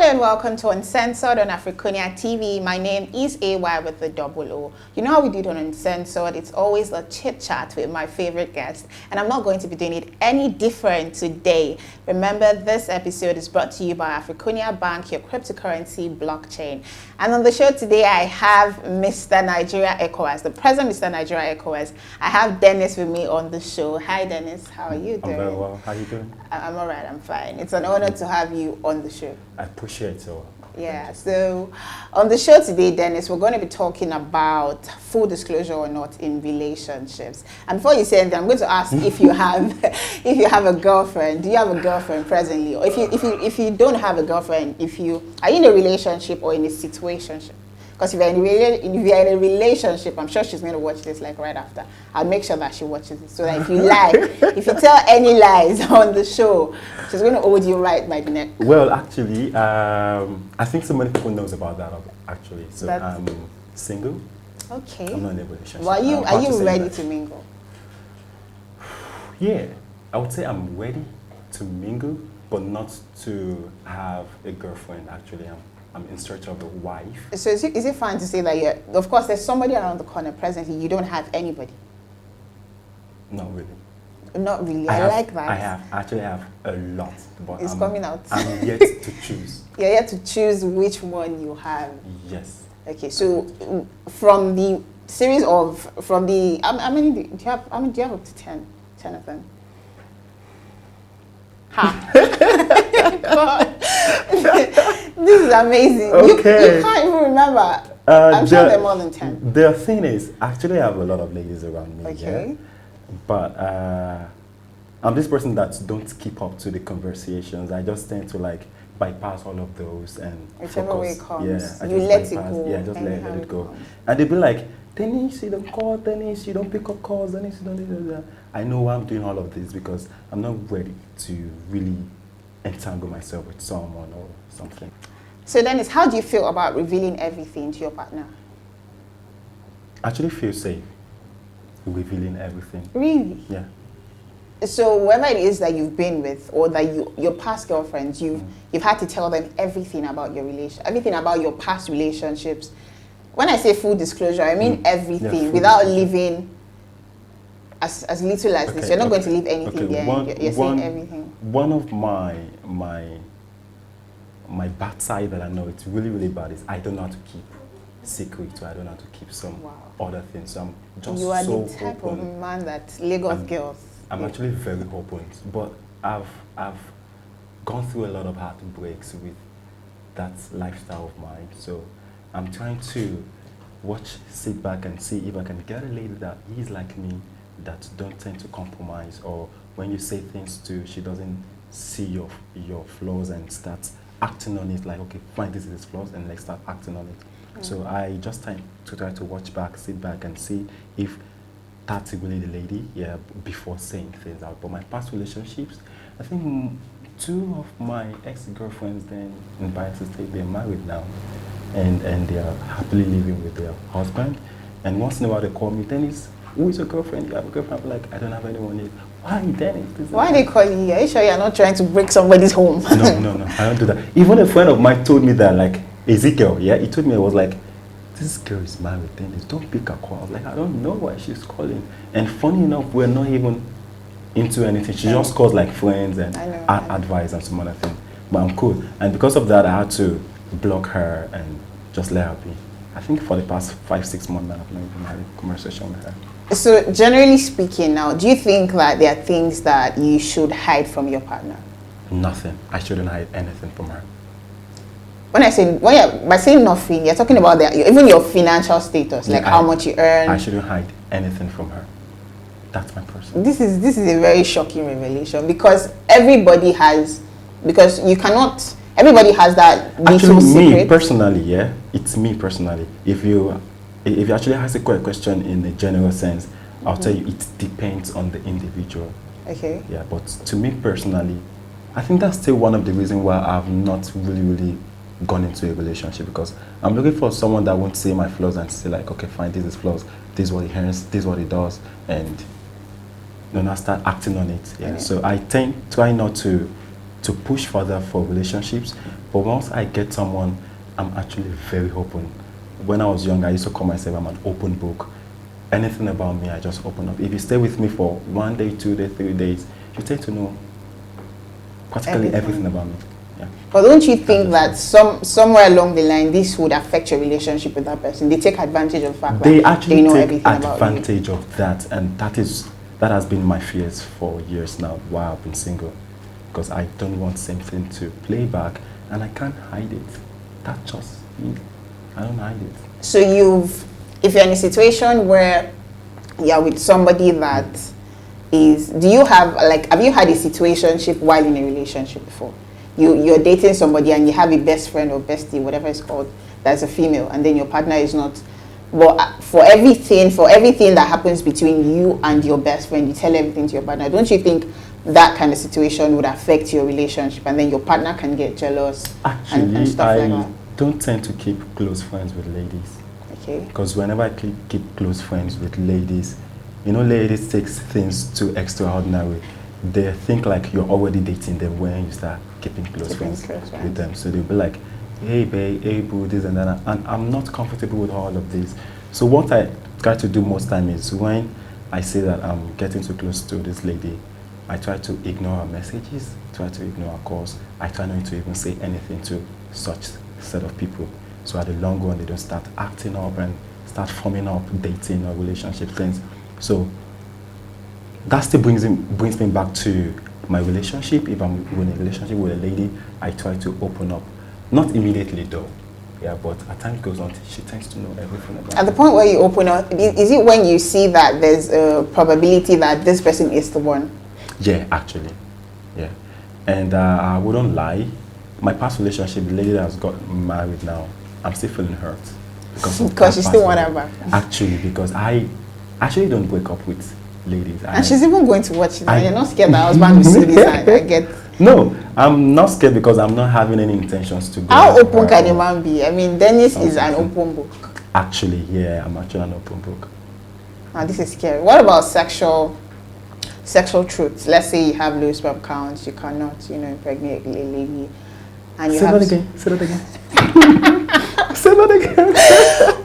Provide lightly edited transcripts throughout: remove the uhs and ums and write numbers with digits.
and welcome to Uncensored on AFRICUNIA TV. My name is AY with the double O. You know how we do it on Uncensored? It's always a chit chat with my favorite guest, and I'm not going to be doing it any different today. Remember, this episode is brought to you by AFRICUNIA Bank, your cryptocurrency blockchain. And on the show today, I have Mr. Nigeria ECOWAS, the present Mr. Nigeria ECOWAS. I have Dennis with me on the show. Hi, Dennis. How are you doing? I'm very well. How are you doing? I'm all right. I'm fine. It's an honor to have you on the show. I appreciate it. Yeah, so on the show today, Dennis, we're going to be talking about full disclosure or not in relationships. And before you say anything, I'm going to ask if you have a girlfriend. Do you have a girlfriend presently? Or if you don't have a girlfriend, are you in a relationship or in a situationship? Because if you're in a relationship, I'm sure she's going to watch this like right after. I'll make sure that she watches it. So that if you lie, if you tell any lies on the show, she's going to hold you right by the neck. Well, actually, I think so many people knows about that actually. So I'm single. Okay. I'm not in a relationship. Well, are you ready to mingle? Yeah, I would say I'm ready to mingle, but not to have a girlfriend. Actually, I'm in search of a wife. So is it fine to say that of course there's somebody around the corner presently, you don't have anybody? Not really. Not really. I like that. I actually have a lot, but it's coming out. I'm yet to choose. You're yet to choose which one you have. Yes. Okay, so from the series of, how many do you have up to 10? 10 of them? Ha. God. This is amazing. Okay. You can't even remember. I'm sure there are more than 10. The thing is, actually I have a lot of ladies around me. Okay. Yeah? But I'm this person that don't keep up to the conversations. I just tend to like bypass all of those and whichever focus. way it comes. Yeah, you let it go. Yeah, just let it go. And they be like, Dennis, you don't call, Dennis, you don't pick up calls, Dennis, you don't do that. I know why I'm doing all of this because I'm not ready to really entangle myself with someone or something. So Dennis, how do you feel about revealing everything to your partner? I actually feel safe revealing everything. Really? Yeah. So whoever it is that you've been with or that your past girlfriends, you've had to tell them everything about your everything about your past relationships. When I say full disclosure, I mean everything without leaving as little as this. You're not going to leave anything there. You're saying everything. One of my bad side that I know it's really, really bad is I don't know how to keep secrets, or I don't know how to keep some other things. So I'm just you are so the type open. of man that Lagos girls. I'm actually very open, but I've gone through a lot of heartbreaks with that lifestyle of mine. So I'm trying to sit back and see if I can get a lady that is like me, that don't tend to compromise, or when you say things to, she doesn't see your flaws and starts acting on it like, okay, fine, this is his flaws, and like start acting on it. So I just try to watch back, sit back and see if that's really the lady, before saying things out. But my past relationships, I think 2 of my ex-girlfriends then in Bias State, they're married now, and they are happily living with their husband. And once in a while they call me, Dennis, who is your girlfriend? You have a girlfriend? I'm like, I don't have anyone yet. Why, Dennis? Why are they calling you? Are you sure you're not trying to break somebody's home? No, I don't do that. Even a friend of mine told me that, like, Ezekiel, he told me, I was like, this girl is married, Dennis, don't pick her call. I was like, I don't know why she's calling. And funny enough, we're not even into anything. She just calls like friends and advice and some other thing. But I'm cool. And because of that, I had to block her and just let her be. I think for the past 5-6 months, I've not even had a conversation with her. So generally speaking now, do you think that there are things that you should hide from your partner? Nothing. I shouldn't hide anything from her. By saying nothing, you're talking about even your financial status, like how much you earn. I shouldn't hide anything from her. That's my person. This is a very shocking revelation because everybody has that little secret. Me personally, it's me personally. If you actually ask a question in a general sense, I'll tell you it depends on the individual. Okay. Yeah, but to me personally, I think that's still one of the reasons why I've not really gone into a relationship, because I'm looking for someone that won't see my flaws and say like, okay, fine, this is flaws, this is what he earns, this is what he does, and then I start acting on it. Yeah. So I try not to to push further for relationships. But once I get someone, I'm actually very open. When I was young, I used to call myself I'm an open book. Anything about me, I just open up. If you stay with me for 1 day, 2 days, 3 days, you tend to know practically everything about me. Yeah. But don't you think that somewhere along the line, this would affect your relationship with that person? They take advantage of the fact They that actually they know take everything about you. advantage of that, and that has been my fears for years now while I've been single, because I don't want same thing to play back, and I can't hide it. That's just me. I don't hide it. So if you're in a situation where you're with somebody that is, have you had a situationship while in a relationship before? You're dating somebody and you have a best friend or bestie, whatever it's called, that's a female, and then your partner is not. But for everything that happens between you and your best friend, you tell everything to your partner. Don't you think that kind of situation would affect your relationship, and then your partner can get jealous? Actually, and stuff like that? I don't tend to keep close friends with ladies. Okay. Because whenever I keep close friends with ladies, ladies takes things too extraordinary. They think like you're already dating them when you start keeping close friends with them. So they'll be like, hey babe, hey boo, this and that. And I'm not comfortable with all of this. So what I try to do most time is when I see that I'm getting too close to this lady, I try to ignore her messages, try to ignore her calls. I try not to even say anything to such set of people. So at the long run, they don't start acting up and start forming up dating or relationship things. So that still brings me back to my relationship. If I'm in a relationship with a lady, I try to open up. Not immediately though, yeah, but as time goes on, she tends to know everything about At the point where you open up, is it when you see that there's a probability that this person is the one? Yeah, actually, yeah. And I wouldn't lie, my past relationship, the lady that has got married now, I'm still feeling hurt. Because you still want her back. Actually, because I actually don't break up with ladies. And she's even going to watch it. You're not scared that husband will see this and I get... No, I'm not scared because I'm not having any intentions to go. How open can a man be? I mean, Dennis is an open book. Actually, yeah, I'm actually an open book. This is scary. What about sexual truths? Let's say you have low sperm counts, you cannot, impregnate a lady. And you Say that again. Say that again.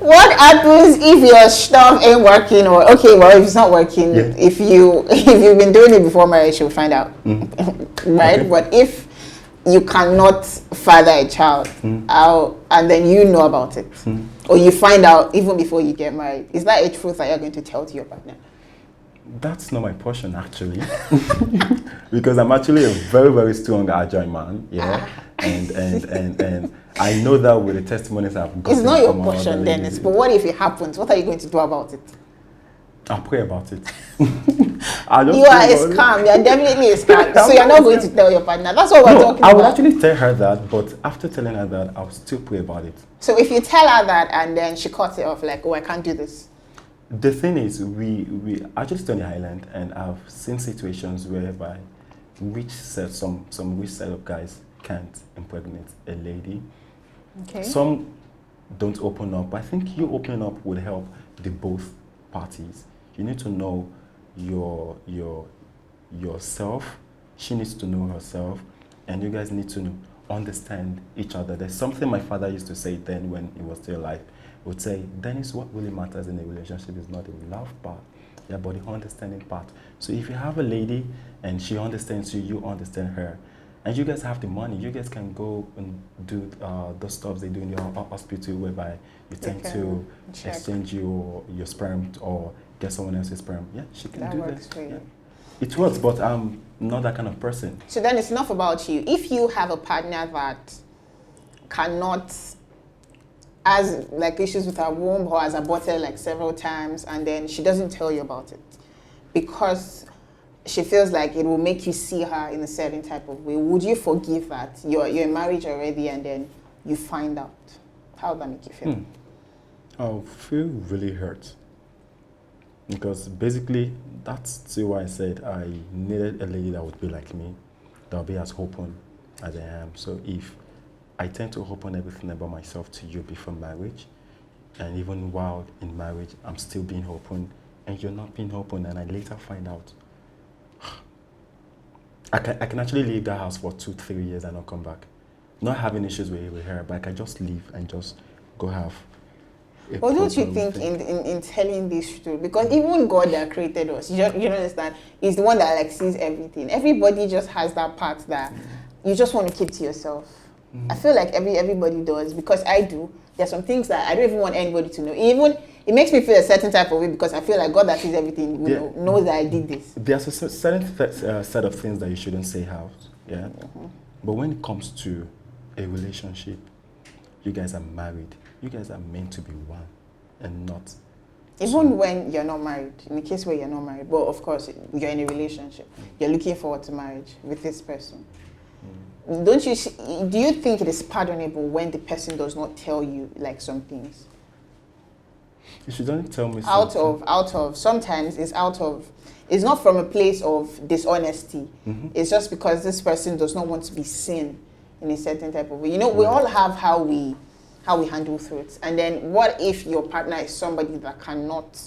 What happens if your stuff ain't working, or if it's not working? Yeah. If you've been doing it before marriage, you'll find out, right? Okay. But if you cannot father a child, and then you know about it, or you find out even before you get married, is that a truth that you're going to tell to your partner? That's not my portion, actually, because I'm actually a very, very strong, agile man. Yeah, and I know that with the testimonies I've gotten. It's not your portion, Dennis. But what if it happens? What are you going to do about it? I'll pray about it. You are a scam. You're definitely a scam. So you're not going to tell your partner. That's what we're talking about. I would actually tell her that, but after telling her that, I'll still pray about it. So if you tell her that and then she cuts it off, like, I can't do this. The thing is, we actually stay on the island, and I've seen situations whereby some rich set of guys can't impregnate a lady. Okay. Some don't open up. I think you opening up would help the both parties. You need to know yourself. She needs to know herself, and you guys need to understand each other. There's something my father used to say then when he was still alive. He would say, Dennis, what really matters in a relationship is not the love part, yeah, but the understanding part. So if you have a lady and she understands you, you understand her, and you guys have the money, you guys can go and do those stuff they do in your hospital, whereby you tend to exchange your sperm or get someone else's sperm. Yeah, she can do that. For you. Yeah. It works, but I'm not that kind of person. So then it's enough about you. If you have a partner that cannot, has like issues with her womb or has aborted like several times, and then she doesn't tell you about it because she feels like it will make you see her in a certain type of way, would you forgive that? You're in marriage already and then you find out. How would that make you feel? I'll feel really hurt. Because basically, that's still why I said I needed a lady that would be like me, that would be as open as I am. So if I tend to open everything about myself to you before marriage, and even while in marriage, I'm still being open, and you're not being open, and I later find out, I can actually leave that house for 2-3 years and not come back. Not having issues with her, but I can just leave and just go have a But don't you proper think thing. in telling this truth, because even God that created us, you don't understand, is the one that like sees everything. Everybody just has that part that you just want to keep to yourself. I feel like everybody does, because I do. There's some things that I don't even want anybody to know. Even it makes me feel a certain type of way, because I feel like God that sees everything, knows that I did this. There's a certain set of things that you shouldn't say out, yeah. But when it comes to a relationship, you guys are married. You guys are meant to be one, and not. Even when you're not married, in the case where you're not married, but of course you're in a relationship, you're looking forward to marriage with this person. Do you think it is pardonable when the person does not tell you like some things? If she doesn't tell me Sometimes it's not from a place of dishonesty. It's just because this person does not want to be seen in a certain type of way. You know, we all have how we handle truths. And then what if your partner is somebody that cannot,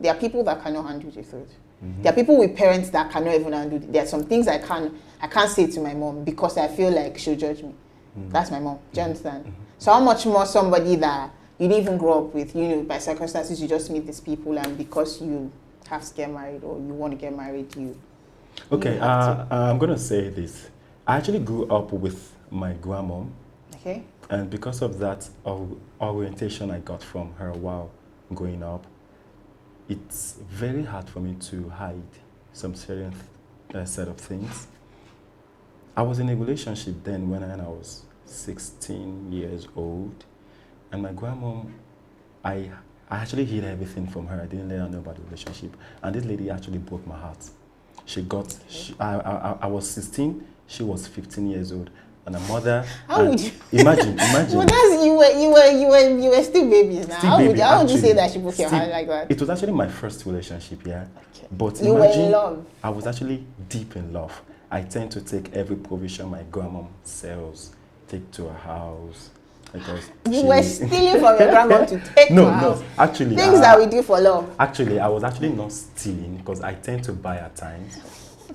there are people that cannot handle the truth. There are people with parents that cannot even handle it. There are some things I can't say to my mom because I feel like she'll judge me. That's my mom. Do you understand? So how much more somebody that you didn't even grow up with, you know, by circumstances you just meet these people, and because you have to get married or you want to get married, Okay, I'm going to say this. I actually grew up with my grandmom. Okay. And because of that orientation I got from her while growing up, it's very hard for me to hide some certain set of things. I was in a relationship then when I was 16 years old, and my grandmom, I actually hid everything from her. I didn't let her know about the relationship, and this lady actually broke my heart. I was 16, she was 15 years old. And a mother. How would you imagine? Well, that's you were still babies now. How would you say that she broke your heart like that? It was actually my first relationship, yeah. Okay. But you imagine, were in love. I was actually deep in love. I tend to take every provision my grandma sells, take to her house. Because you were stealing from your grandma to take to her house. No, actually. Things that we do for love. Actually, I was actually not stealing because I tend to buy at times.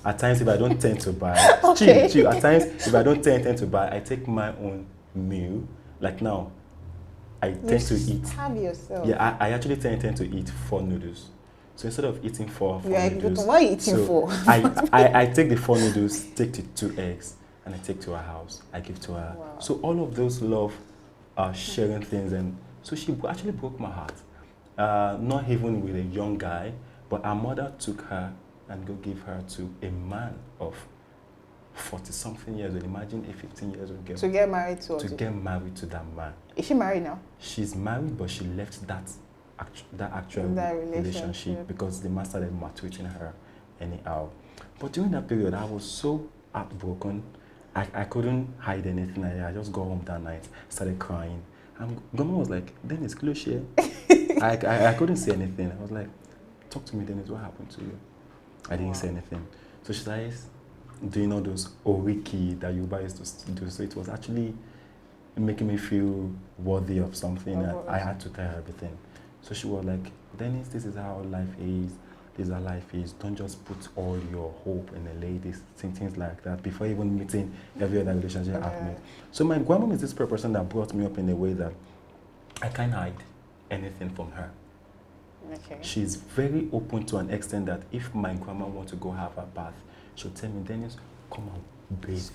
At times, if I don't tend to buy, okay. chill. At times, if I don't tend to buy, I take my own meal. Like now, I tend to eat. Have yourself. Yeah, I actually tend to eat 4 noodles. So instead of eating four noodles, what are you eating for? I take the 4 noodles, take the 2 eggs, and I take to her house. I give to her. Wow. So all of those love sharing things, and so she actually broke my heart. Not even with a young guy, but her mother took her and go give her to a man of 40-something years old. Imagine a 15-year-old girl. To get married to? To get married to that man. Is she married now? She's married, but she left that actual relationship because the man started maltreating her anyhow. But during that period, I was so heartbroken. I couldn't hide anything. I just got home that night, started crying. And Grandma was like, Dennis, close here. I couldn't say anything. I was like, talk to me, Dennis, what happened to you? I didn't say anything. So she says, do you know those oriki that Yoruba used to do? So it was actually making me feel worthy of something. And I had to tell her everything. So she was like, Dennis, this is how life is. This is how life is. Don't just put all your hope in a lady, things like that, before even meeting every other relationship I've met. So my grandma is this person that brought me up in a way that I can't hide anything from her. Okay. She's very open to an extent that if my grandma wants to go have a bath, she'll tell me, Dennis, come and bathe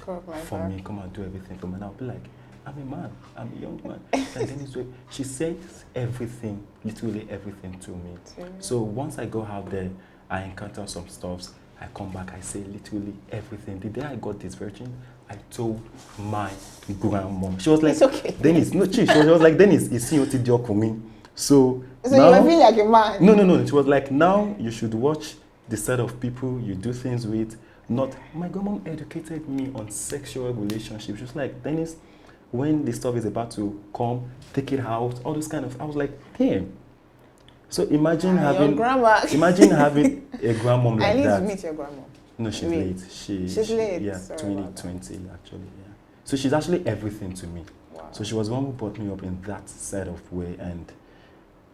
for me, come and do everything for me. And I'll be like, I'm a man, I'm a young man. And Dennis, she says everything, literally everything to me. So once I go out there, I encounter some stuff, I come back, I say literally everything. The day I got this virgin, I told my grandmom. She was like, it's okay. Dennis, no, she was like, Dennis, is COT for me. So now, you were feeling like a man. No. She was like, now you should watch the set of people you do things with. Not my grandmom educated me on sexual relationships. She was like, Dennis, when the stuff is about to come, take it out, all those kind of. I was like, damn. So imagine having a grandmom like that. I need to meet your grandma. No, she's late. She's late. Yeah, 2020 actually. Yeah. So she's actually everything to me. Wow. So she was the one who brought me up in that set of way, and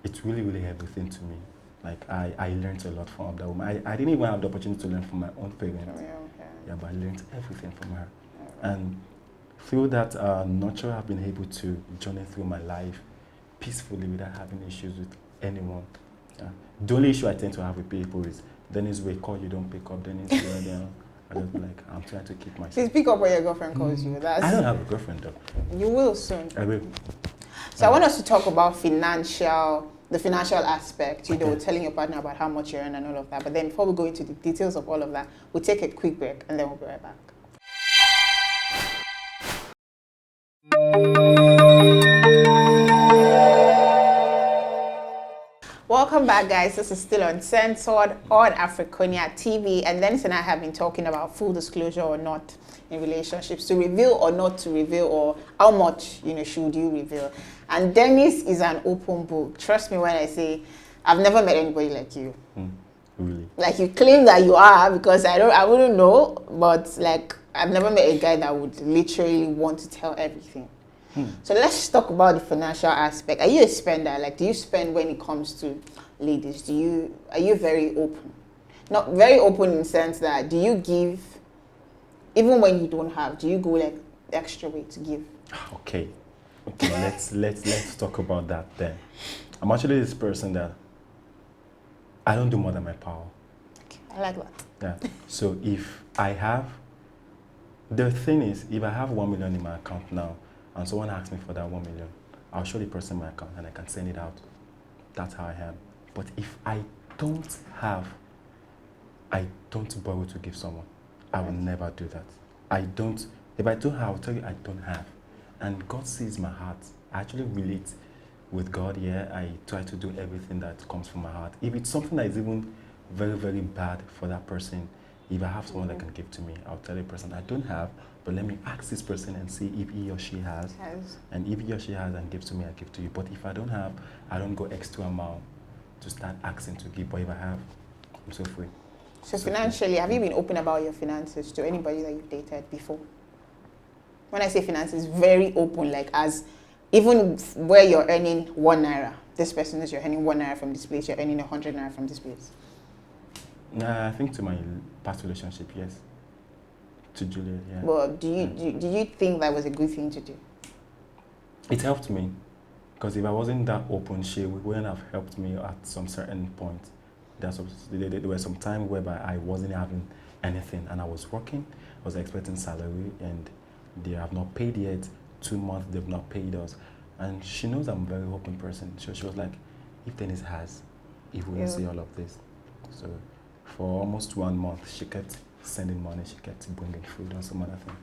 it's really, really everything to me. Like I learned a lot from that woman. I didn't even have the opportunity to learn from my own parents. Yeah, but I learned everything from her. And through that nurture, I've been able to journey through my life peacefully without having issues with anyone. Yeah. The only issue I tend to have with people is Dennis will call, you don't pick up, Dennis you are there. I just be like, I'm trying to keep myself. Please pick up when your girlfriend calls you. I don't have a girlfriend though. You will soon. I will. So I want us to talk about the financial aspect, you know, telling your partner about how much you earn and all of that. But then before we go into the details of all of that, we'll take a quick break and then we'll be right back. Welcome back, guys. This is still Uncensored on AFRICUNIA TV, and Dennis and I have been talking about full disclosure or not in relationships, to reveal or not to reveal, or how much, you know, should you reveal. And Dennis is an open book. Trust me when I say I've never met anybody like you. Really? Like, you claim that you are, because I wouldn't know, but like, I've never met a guy that would literally want to tell everything. So let's talk about the financial aspect. Are you a spender? Like, do you spend when it comes to ladies? Are you very open? Not very open in the sense that, do you give even when you don't have? Do you go like the extra way to give? Okay. let's talk about that then. I'm actually this person that I don't do more than my power. Okay, I like that. Yeah. So if I have, the thing is, if I have 1 million in my account now, and someone asks me for that 1 million, I'll show the person my account and I can send it out. That's how I am. But if I don't have, I don't borrow to give someone. I will never do that. If I don't have, I'll tell you I don't have. And God sees my heart. I actually relate with God, yeah. I try to do everything that comes from my heart. If it's something that is even very, very bad for that person, if I have someone that can give to me, I'll tell the person I don't have, but let me ask this person and see if he or she has. And if he or she has and gives to me, I give to you. But if I don't have, I don't go extra amount to start asking to give. But if I have, I'm so free. So financially, have you been open about your finances to anybody that you've dated before? When I say finances, very open, like as even where you're earning 1 naira, this person is, you're earning 1 naira from this place, you're earning 100 naira from this place. I think to my past relationship, yes. To Juliet, yeah. Well, do you think that was a good thing to do? It helped me, because if I wasn't that open, she wouldn't have helped me at some certain point. There were some times whereby I wasn't having anything, and I was working, I was expecting salary, and they have not paid yet. 2 months, they've not paid us. And she knows I'm a very open person. So she was like, if Dennis has, he wouldn't see all of this. So for almost 1 month, she kept sending money, she kept bringing food and some other thing.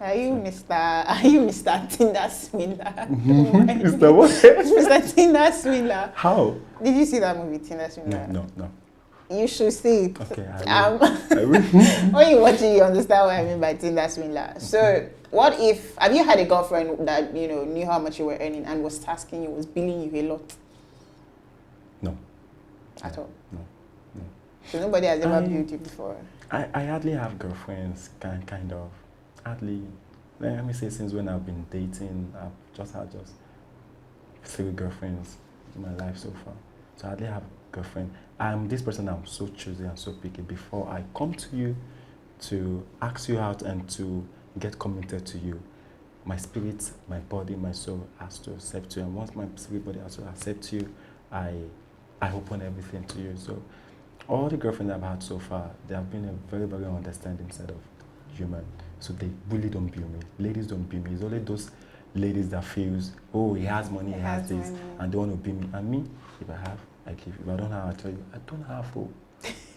Are you Mr. Tinder Swindler? Mr. what? Mr. Tinder Swindler. How? Did you see that movie, Tinder Swindler? No. You should see it. Okay, I will. When you watch it, you understand what I mean by Tinder Swindler. So, have you had a girlfriend that, you know, knew how much you were earning and was tasking you, was billing you a lot? No. At all? No. So nobody has ever billed you before? I hardly have girlfriends, kind of. Hardly. Let me say, since when I've been dating, I've just had 3 girlfriends in my life so far. So I hardly have a girlfriend. I'm this person, I'm so choosy and so picky. Before I come to you to ask you out and to get committed to you, my spirit, my body, my soul has to accept you. And once my spirit body has to accept you, I open everything to you. So all the girlfriends I've had so far, they have been a very, very understanding set of human. So they really don't bill me. Ladies don't bill me. It's only those ladies that feels, oh, he has money, he has this, and they want to bill me. And me, if I have, I give. If I don't have, I tell you, I don't have,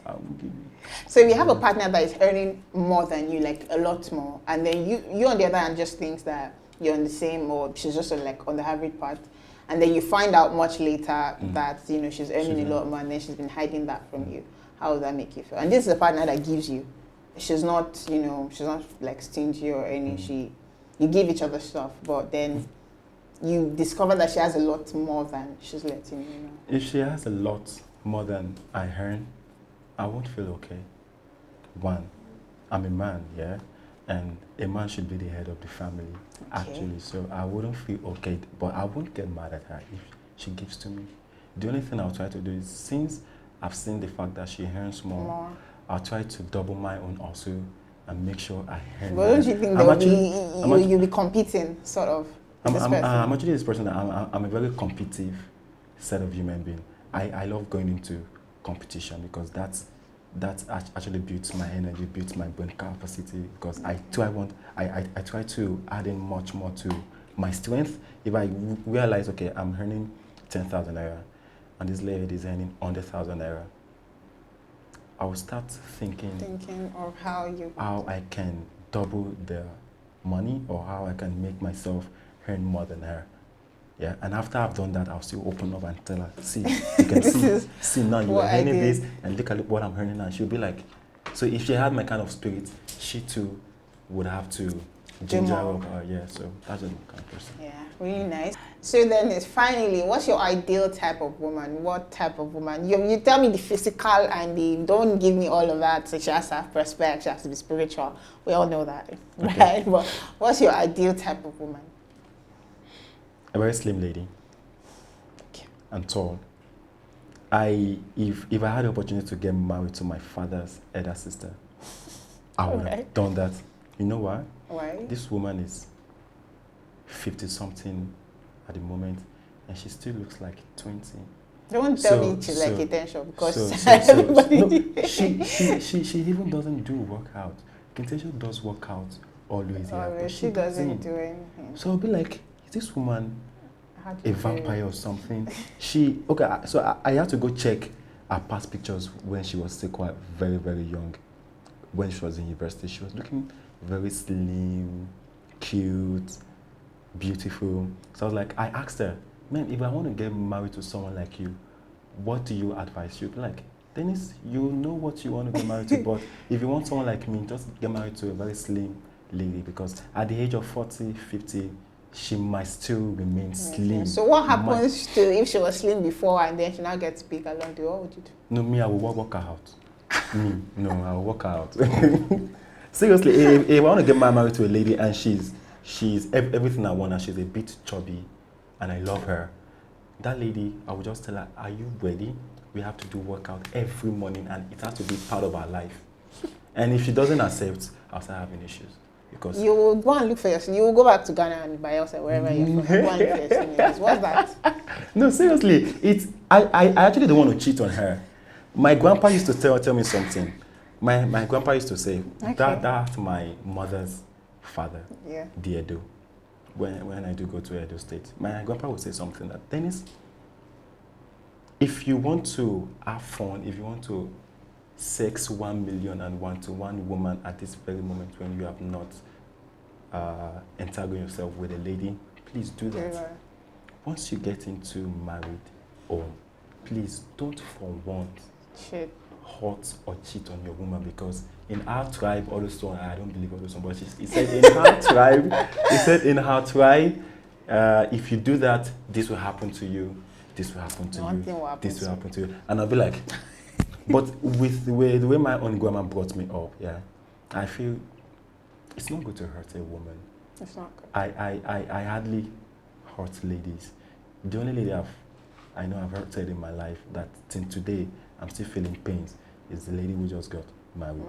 I won't give you. So if you have a partner that is earning more than you, like a lot more, and then you on the other hand just thinks that you're on the same, or she's just like on the average part, and then you find out much later that, you know, she's earning a lot more, and then she's been hiding that from you, how does that make you feel? And this is a partner that gives you. She's not, you know, she's not like stingy or any. You give each other stuff, but then you discover that she has a lot more than she's letting you know. If she has a lot more than I earn, I won't feel okay. One, I'm a man, yeah? And a man should be the head of the family, actually. So I wouldn't feel okay, but I won't get mad at her if she gives to me. The only thing I'll try to do is, since I've seen the fact that she earns more. I'll try to double my own also and make sure I earn. But don't you think you'll be competing, sort of, with this person? I'm actually this person that I'm a very competitive set of human being. I love going into competition because that actually builds my energy, builds my brain capacity, because I try to add in much more to my strength. If I realize, okay, I'm earning 10,000 naira and this lady is earning 100,000 naira, I will start thinking of how I can double the money, or how I can make myself earn more than her. Yeah, and after I've done that, I'll still open up and tell her, see, you can see now you're earning this, and look at what I'm earning now. She'll be like, so if she had my kind of spirit, she too would have to ginger up. Yeah, so that's just my kind of person. Yeah, really nice. So then it's finally, what's your ideal type of woman? What type of woman? You tell me the physical and don't give me all of that. So she has to have respect, she has to be spiritual. We all know that, right? But what's your ideal type of woman? A very slim lady. Okay. And tall. If I had the opportunity to get married to my father's elder sister, I would have done that. You know why? Why? This woman is 50-something at the moment, and she still looks like 20. Don't tell me she's like attention, because no, she even doesn't do workout. Intention does workout always, but she doesn't do anything. So I'll be like, is this woman a vampire or something? So I had to go check her past pictures when she was still quite very, very young. When she was in university, she was looking very slim, cute, beautiful. So I was like, I asked her, man, if I want to get married to someone like you, what do you advise? She'd be like, Dennis, you know what you want to get married to, but if you want someone like me, just get married to a very slim lady, because at the age of 40, 50, she might still remain slim. So what happens to if she was slim before and then she now gets big along the way? What would you do? No, me, I will work her out. I will work her out. Seriously, if I want to get married to a lady and she's everything I want, and she's a bit chubby and I love her, that lady, I will just tell her, are you ready? We have to do workout every morning, and it has to be part of our life. And if she doesn't accept, I'll start having issues. Because you will go and look for yourself. You will go back to Ghana and buy yourself wherever you're from. Go and look for yourself. What's that? No, seriously, I actually don't want to cheat on her. My grandpa used to tell me something. My grandpa used to say, that's my mother's father, the Edo. When I do go to Edo State, my grandpa would say something that, Dennis, if you want to have fun, if you want to sex 1 million and one-to-one woman at this very moment when you have not entangled yourself with a lady, please do that. Once you get into married home, please don't for once hurt or cheat on your woman, because in our tribe, all those one, I don't believe all those one, but he said in our tribe, if you do that, this will happen to you, this will happen to you, this will happen to you. And I'll be like, but with the way my own grandma brought me up, I feel it's not good to hurt a woman. It's not good. I hardly hurt ladies. The only lady I know I've hurted in my life that till today I'm still feeling pains is the lady who just got married.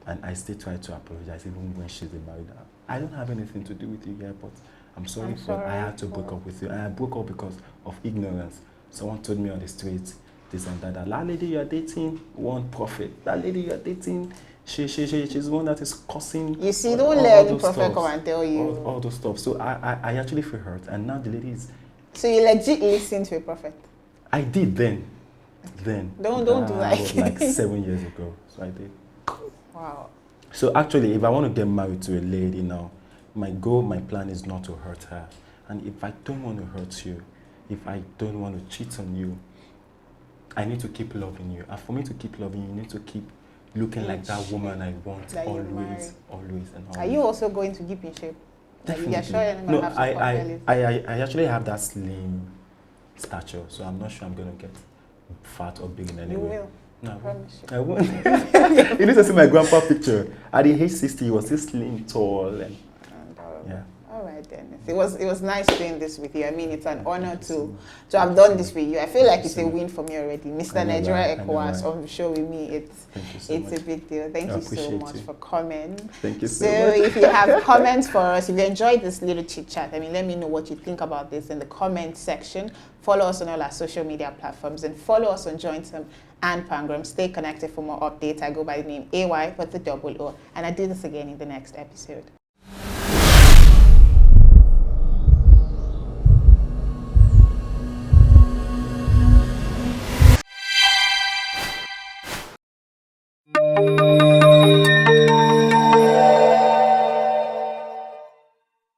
And I still try to apologize even when she's married. I don't have anything to do with you here, but I'm sorry, but I had to break up with you. And I broke up because of ignorance. Someone told me on the street, this and that lady you are dating, one prophet. That lady you are dating, she's one that is cursing. You see, don't let any prophet come and tell you. All those stuff. So I actually feel hurt. And now the lady is... So you legit listened to a prophet? I did then. Don't do that. Was like 7 years ago. So I did. Wow. So actually, if I want to get married to a lady now, my plan is not to hurt her. And if I don't want to hurt you, if I don't want to cheat on you, I need to keep loving you. And for me to keep loving you, you need to keep looking like that woman I want always. Are you also going to keep in shape? Definitely. You're sure you're not going to have I actually have that slim stature, so I'm not sure I'm going to get fat or big in any way. You will. No, I promise you. I won't. You need to see my grandpa picture. At the age 60, he was still slim, tall, and yeah. All right. Dennis. It was nice doing this with you. I mean, it's an honor to have done this with you. I feel like it's a win for me already. Mr. Nigeria ECOWAS on the show with me. It's a big deal. Thank you so much for coming. Thank you so much. So if you have comments for us, if you enjoyed this little chit chat, I mean, let me know what you think about this in the comment section. Follow us on all our social media platforms and follow us on Jointum and Pangram. Stay connected for more updates. I go by the name AY with the double O, and I do this again in the next episode.